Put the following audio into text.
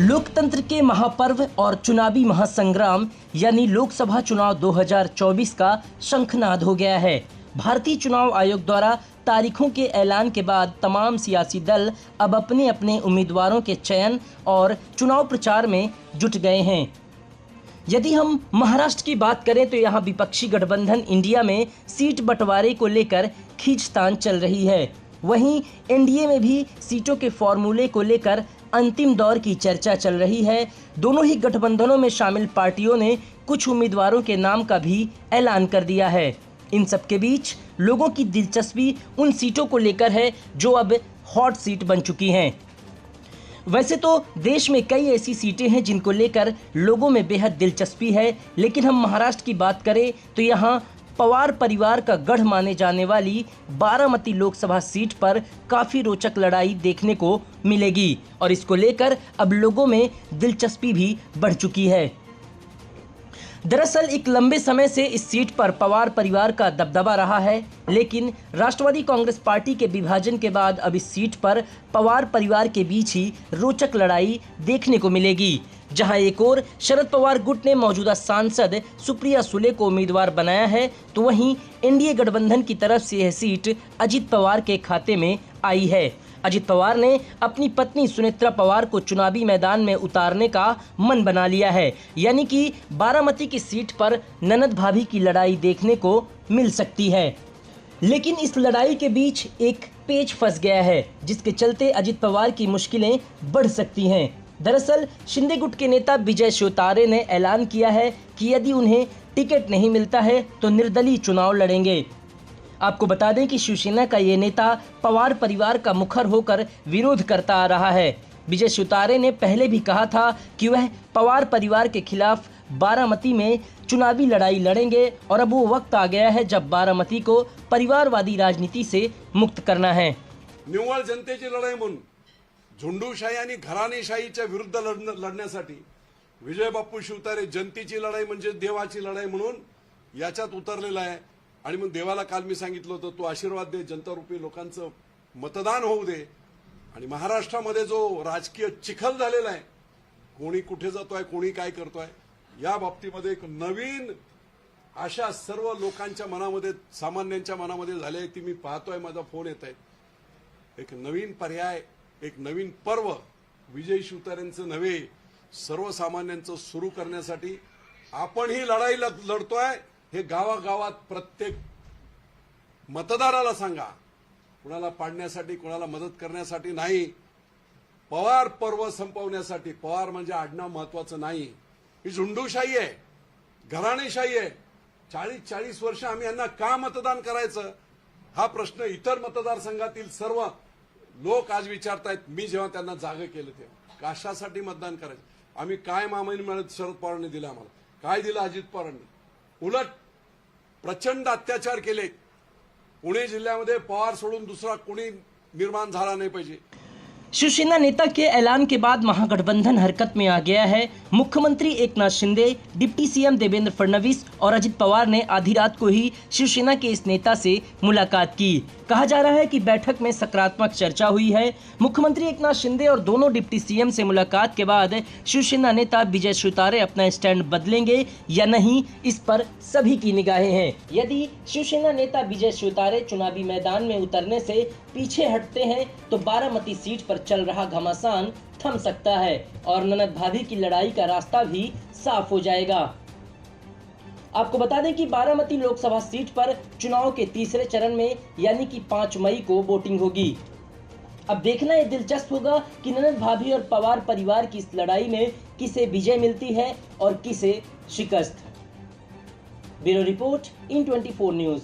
लोकतंत्र के महापर्व और चुनावी महासंग्राम यानी लोकसभा चुनाव 2024 का शंखनाद हो गया है। भारतीय चुनाव आयोग द्वारा तारीखों के ऐलान के बाद तमाम सियासी दल अब अपने अपने उम्मीदवारों के चयन और चुनाव प्रचार में जुट गए हैं। यदि हम महाराष्ट्र की बात करें तो यहाँ विपक्षी गठबंधन इंडिया में सीट बंटवारे को लेकर खींचतान चल रही है। वहीं एनडीए में भी सीटों के फॉर्मूले को लेकर अंतिम दौर की चर्चा चल रही है। दोनों ही गठबंधनों में शामिल पार्टियों ने कुछ उम्मीदवारों के नाम का भी ऐलान कर दिया है। इन सब के बीच लोगों की दिलचस्पी उन सीटों को लेकर है जो अब हॉट सीट बन चुकी हैं। वैसे तो देश में कई ऐसी सीटें हैं जिनको लेकर लोगों में बेहद दिलचस्पी है, लेकिन हम महाराष्ट्र की बात करें तो यहाँ पवार परिवार का गढ़ माने जाने वाली बारामती लोकसभा सीट पर काफ़ी रोचक लड़ाई देखने को मिलेगी और इसको लेकर अब लोगों में दिलचस्पी भी बढ़ चुकी है। दरअसल एक लंबे समय से इस सीट पर पवार परिवार का दबदबा रहा है, लेकिन राष्ट्रवादी कांग्रेस पार्टी के विभाजन के बाद अब इस सीट पर पवार परिवार के बीच ही रोचक लड़ाई देखने को मिलेगी। जहां एक ओर शरद पवार गुट ने मौजूदा सांसद सुप्रिया सुले को उम्मीदवार बनाया है, तो वहीं एनडीए गठबंधन की तरफ से यह सीट अजित पवार के खाते में आई है। अजित पवार ने अपनी पत्नी सुनेत्रा पवार को चुनावी मैदान में उतारने का मन बना लिया है, यानी कि बारामती की सीट पर ननद भाभी की लड़ाई देखने को मिल सकती है। लेकिन इस लड़ाई के बीच एक पेच फंस गया है, जिसके चलते अजित पवार की मुश्किलें बढ़ सकती हैं। दरअसल शिंदे गुट के नेता विजय शिवतारे ने ऐलान किया है कि यदि उन्हें टिकट नहीं मिलता है तो निर्दलीय चुनाव लड़ेंगे। आपको बता दें कि शिवसेना का ये नेता पवार परिवार का मुखर होकर विरोध करता आ रहा है। विजय शिवतारे ने पहले भी कहा था कि वह पवार परिवार के खिलाफ बारामती में चुनावी लड़ाई लड़ेंगे और अब वो वक्त आ गया है जब बारामती को परिवारवादी राजनीति से मुक्त करना है। निव्वळ जनतेची लढाई म्हणून झुंडूशाही आणि घराणेशाहीच्या विरुद्ध लढण्यासाठी विजय बापू शिवतारे जनतेची लढाई म्हणजे देवाची लढाई म्हणून याच्यात उतरलेला आहे। आणि मग देवाला काल मी सांगितलं होतं, तू आशीर्वाद दे, जनतारूपी लोकांचं मतदान होऊ दे। आणि महाराष्ट्रामध्ये जो राजकीय चिखल झालेला आहे, कोणी कुठे जातोय, कोणी काय करतोय, या बाबतीमध्ये एक नवीन आशा सर्व लोकांच्या मनामध्ये, सामान्यांच्या मनामध्ये झाली आहे। ती मी पाहतोय, माझा फोन येत आहे। एक नवीन पर्याय, एक नवीन पर्व विजय शिवतारेंचं नव्हे, सर्वसामान्यांचं सुरू करण्यासाठी आपण ही लढाई लढतोय। हे गावागावात प्रत्येक मतदाराला सांगा, कुणाला पाडण्यासाठी, कुणाला मदत करण्यासाठी नाही, पवार पर्व संपवण्यासाठी। पवार म्हणजे आडनाव महत्वाचं नाही, ही झुंडूशाही आहे, घराणेशाही आहे। 40-40 वर्ष आम्ही यांना का मतदान करायचं, हा प्रश्न इतर मतदारसंघातील सर्व लोक आज विचारतायत। मी जेव्हा त्यांना जागे केलं तेव्हा कशासाठी मतदान करायचं, आम्ही काय मामाईने मिळत शरद पवारांनी दिलं, आम्हाला काय दिलं अजित पवारांनी, उलट प्रचंड अत्याचार केले। पुणे जिल्ह्यामध्ये पवार सोडून दूसरा कोणी निर्माण झाला नहीं पाहिजे। शिवसेना नेता के ऐलान के बाद महागठबंधन हरकत में आ गया है। मुख्यमंत्री एकनाथ शिंदे, डिप्टी सीएम देवेंद्र फडणवीस और अजित पवार ने आधी रात को ही शिवसेना के इस नेता से मुलाकात की। कहा जा रहा है कि बैठक में सकारात्मक चर्चा हुई है। मुख्यमंत्री एकनाथ शिंदे और दोनों डिप्टी सीएम से मुलाकात के बाद शिवसेना नेता विजय शिवतारे अपना स्टैंड बदलेंगे या नहीं, इस पर सभी की निगाहें हैं। यदि शिवसेना नेता विजय शिवतारे चुनावी मैदान में उतरने से पीछे हटते हैं तो बारामती सीट पर चल रहा घमासान थम सकता है और ननद भाभी की लड़ाई का रास्ता भी साफ हो जाएगा। आपको बता दें कि बारामती लोकसभा सीट पर चुनाव के तीसरे चरण में यानी कि 5 मई को वोटिंग होगी। अब देखना ये दिलचस्प होगा कि ननद भाभी और पवार परिवार की इस लड़ाई में किसे विजय मिलती है और किसे शिकस्त। Bureau report, IN24 news.